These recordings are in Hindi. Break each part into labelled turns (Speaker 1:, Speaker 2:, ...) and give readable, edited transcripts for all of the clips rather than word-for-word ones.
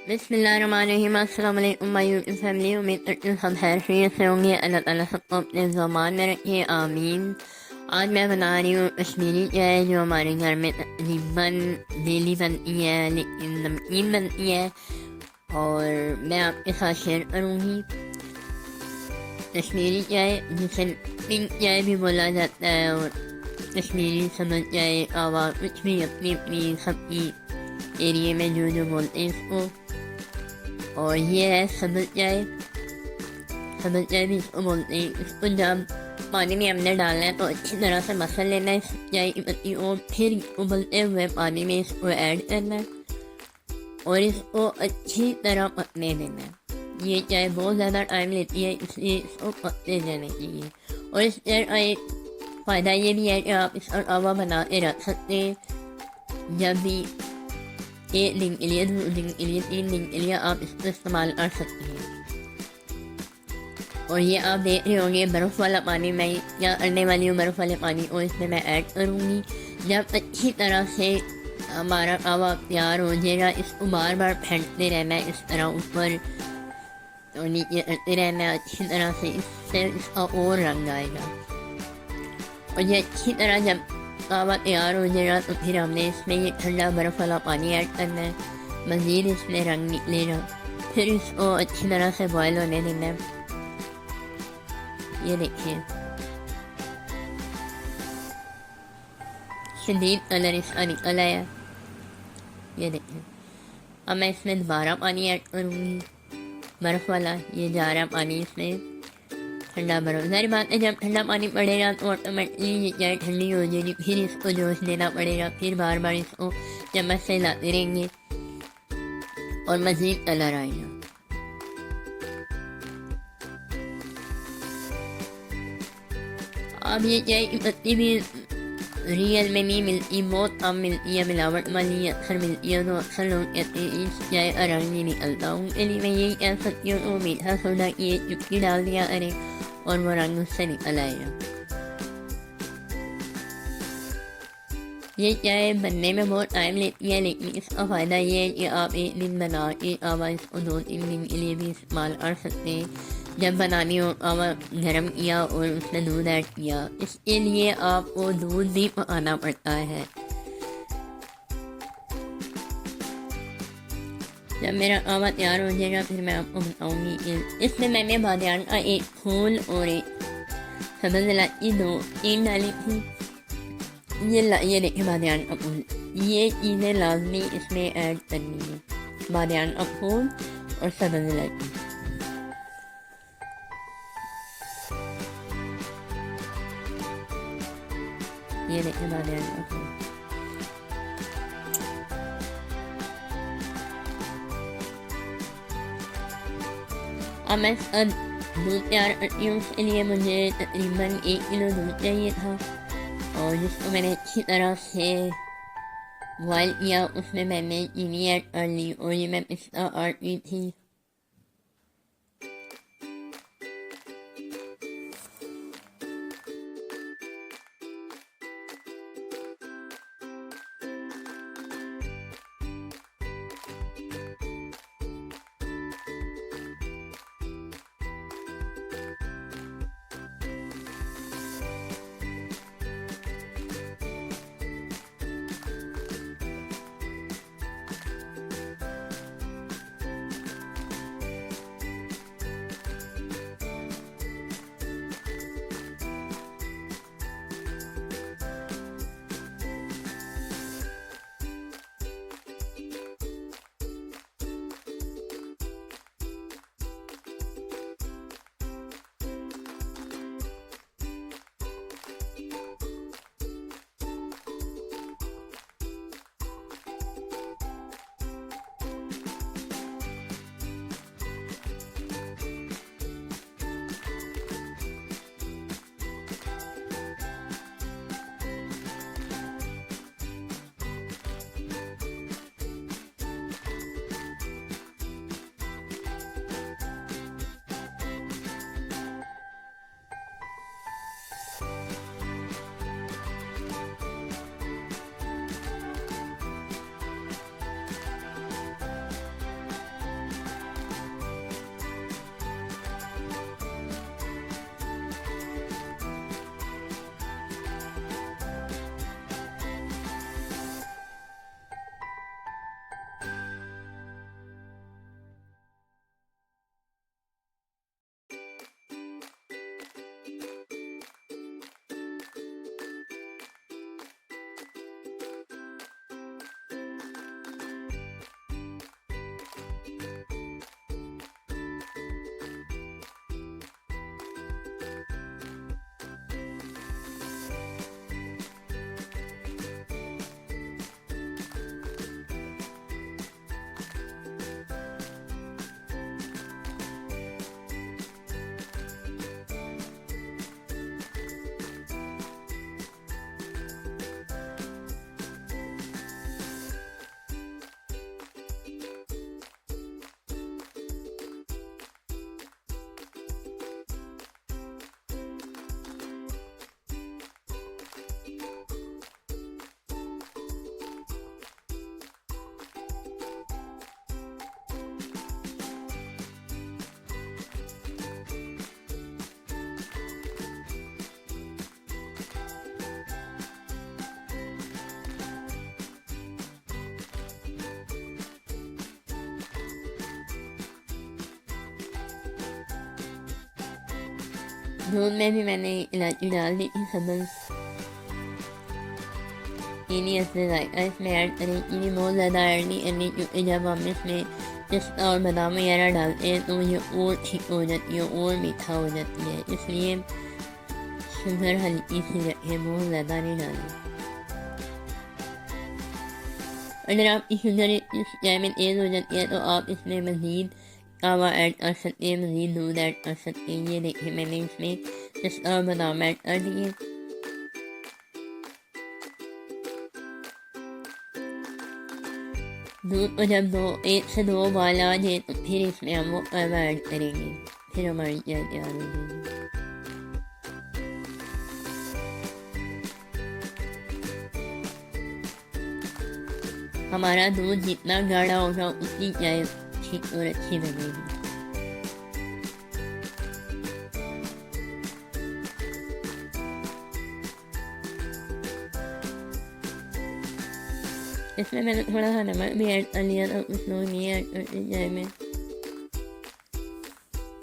Speaker 1: बिस्मिल्लाहिर्रहमानिर्रहीम। अस्सलाम वालेकुम माय यूट्यूब फैमिली। उम्मीद करती हूँ सब खैरियत से होंगे। अल्लाह ताला सबको अपने ज़ुबान में रखे, आमीन। आज मैं बना रही हूँ कश्मीरी चाय, जो हमारे घर में तकरीबन डेली बनती है, लेकिन नमकीन बनती है और मैं आपके साथ शेयर करूँगी। कश्मीरी चाय, जिसे पिंक चाय भी बोला जाता है, और कश्मीरी समझ चाय, आवा, कुछ भी अपनी अपनी सबकी एरिए में जो जो बोलते हैं इसको। और ये है सब्ज़ चाय, सब्ज़ चाय भी इसको बोलते हैं। इसको जब पानी में हमने डालना है तो अच्छी तरह से मसल लेना है इस चाय की पत्ती को, फिर उबलते हुए पानी में इसको ऐड करना है और इसको अच्छी तरह पकने देना है। ये चाय बहुत ज़्यादा टाइम लेती है, इसलिए इसको पकते देना चाहिए। और इस चाय का एक फ़ायदा ये भी है कि आप इसका कावा बना के रख सकते हैं। जब भी 1 दिन के लिए, 2 दिन के लिए, 3 दिन के लिए आप इसको इस्तेमाल कर सकते हैं। और ये आप देख रहे होंगे बर्फ़ वाला पानी मैं क्या करने वाली हूँ, बर्फ़ वाले पानी को इसमें मैं ऐड करूँगी। जब अच्छी तरह से हमारा कावा तैयार हो जाएगा, इसको बार बार फेंटते रहना है, इस तरह ऊपर और नीचे करते रहना है अच्छी तरह से, इससे इसका और रंग आएगा। और ये अच्छी तरह जब कावा तैयार हो जाएगा तो फिर हमने इसमें ये ठंडा बर्फ़ वाला पानी ऐड करना है, मज़ीद इसमें रंग निकलेगा। फिर इसको अच्छी तरह से बॉयल होने देना है। ये देखिए शदीद कलर इसका निकल आया, ये देखिए। अब मैं इसमें दोबारा पानी ऐड करूँगी, बर्फ़ वाला। ये जा रहा पानी इसमें ठंडा बर्फ़। सारी बात है, जब ठंडा पानी पड़ेगा तो ऑटोमेटिकली ये चाय ठंडी हो जाएगी, फिर इसको जोश देना पड़ेगा, फिर बार बार इसको चम्मच से हिलाते रहेंगे और मज़ीद कलर आएगा। अब ये चाय की पत्ती भी रियल में नहीं मिलती, बहुत कम मिलती है, मिलावट वाली अक्सर मिलती है। तो अक्सर लोग कहते हैं इस चाय का रंग नहीं निकलता। उनके लिए मैं यही कह सकती हूँ वो मीठा सोडा की एक चुटकी डाल दिया करें और वो रंग उससे निकल आएगा। ये चाय बनने में बहुत टाइम लेती है, लेकिन इसका फ़ायदा ये है कि आप 1 दिन बना के कावा इसको 2-3 दिन के लिए भी इस्तेमाल कर सकते हैं। जब बनानी हो कावा गर्म किया और उसमें दूध ऐड किया, इसके लिए आपको दूध भी पकाना पड़ता है। जब मेरा कावा तैयार हो जाएगा फिर मैं आपको बताऊंगी। इसमें मैंने बादियान का एक फूल और एक सब्ज़ इलायची 2-3 डाली थी। ये देखिए बादियान का फूल, ये चीज़ें लाजमी इसमें ऐड करनी है, बादियान का फूल और सब्ज़ इलायची। ये देखिए बादियान का फूल। अब मैं दूध तैयार करती हूँ, उसके लिए मुझे तकरीबन 1 किलो दूध चाहिए था और जिसको मैंने अच्छी तरह से बॉयल किया। उसमें मैंने चीनी ऐड कर ली और ये मैं पिस्ता काट ली थी। दूध में भी मैंने इलायची डाल दी थी सबज, चीनी असली जायका इसमें ऐड करें। चीनी बहुत ज़्यादा ऐड नहीं करनी क्योंकि जब हम इसमें पिस्ता और बादाम वगैरह डालते हैं तो ये और ठीक हो जाती है और मीठा हो जाती है, इसलिए शुगर हल्की सी रखें, बहुत ज़्यादा नहीं डालें। अगर आपकी शुगर इस चाय में तेज़ हो जाती है तो आप इसमें मज़ीद कावा ऐड कर सकते हैं, मज़ीद दूध ऐड कर सकते हैं। ये देखिए मैंने इसमें पिस्ता और बादाम ऐड कर दिए। दूध को जब 1 से 2 उबाल आ जाए तो फिर इसमें हम वो कावा ऐड करेंगे, फिर हमारी चाय तैयार हो जाएगी। हमारा दूध जितना गाढ़ा होगा उतनी चाय ठीक और अच्छी बनेगी। इसमें मैंने थोड़ा सा नमक भी ऐड कर लिया था, कुछ लोग नहीं ऐड करते चाय में,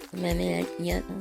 Speaker 1: तो मैंने ऐड किया था।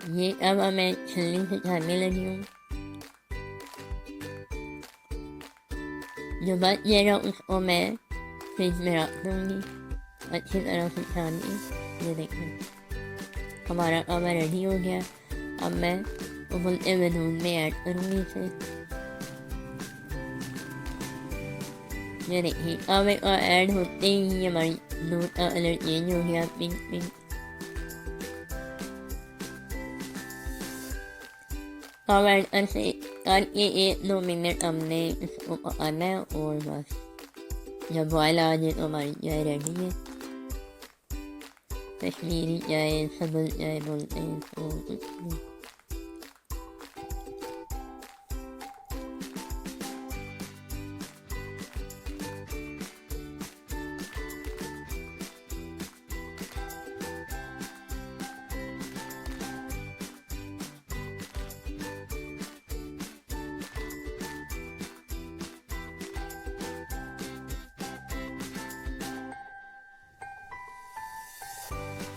Speaker 1: ये अब मैं छलनी से छानने लगी हूँ। जो बच जाएगा उसको मैं फ्रिज में रख दूँगी अच्छी तरह से छान के। ये देखें हमारा कावा रेडी हो गया। अब मैं उबलते हुए दूध में ऐड करूँगी इसे। ये देखिए कावे का ऐड होते ही हमारी दूध का कलर चेंज हो गया, पिंक पिंक। कावा ऐड करके 1-2 मिनट हमने इसको पकाना है और बस जब बॉयल आ जाए तो हमारी चाय रेडी है। कश्मीरी चाय, सबज चाय बोलते हैं तो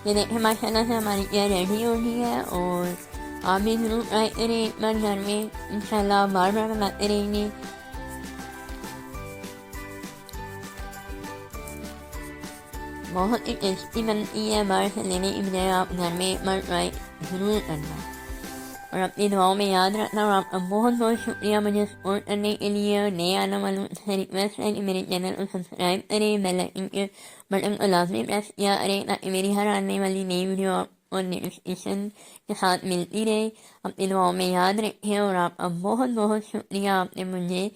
Speaker 1: ये देखें माशाल्लाह से हमारी चाय रेडी हो गई है। और आप भी ज़रूर ट्राई करें एक बार घर में, इंशाल्लाह बार बार बनाते रहेंगे। बहुत ही टेस्टी बनती है, बाहर से लेने की बजाय आप घर में एक बार ट्राई ज़रूर करना और अपनी दुआओं में याद रखना। और आपका बहुत बहुत शुक्रिया मुझे सपोर्ट करने के लिए। और नए आने वालों से रिक्वेस्ट है कि मेरे चैनल को सब्सक्राइब करें, बेल आइकन के बटन को लाजमी प्रेस किया करें ताकि मेरी हर आने वाली नई वीडियो आपको नोटिफिकेशन के साथ मिलती रहे। अपनी दुआओं में याद रखें और आपका बहुत बहुत शुक्रिया, आपने मुझे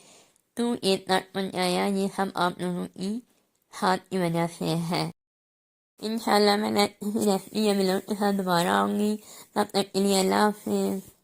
Speaker 1: तो ये तक पहुँचाया। ये सब आप लोगों की हाथ की वजह से है। इंशाल्लाह मैं नेक्स्ट रेसिपी या व्लॉग के साथ दोबारा आऊँगी। तब तक के लिए अल्लाह हाफ़िज़।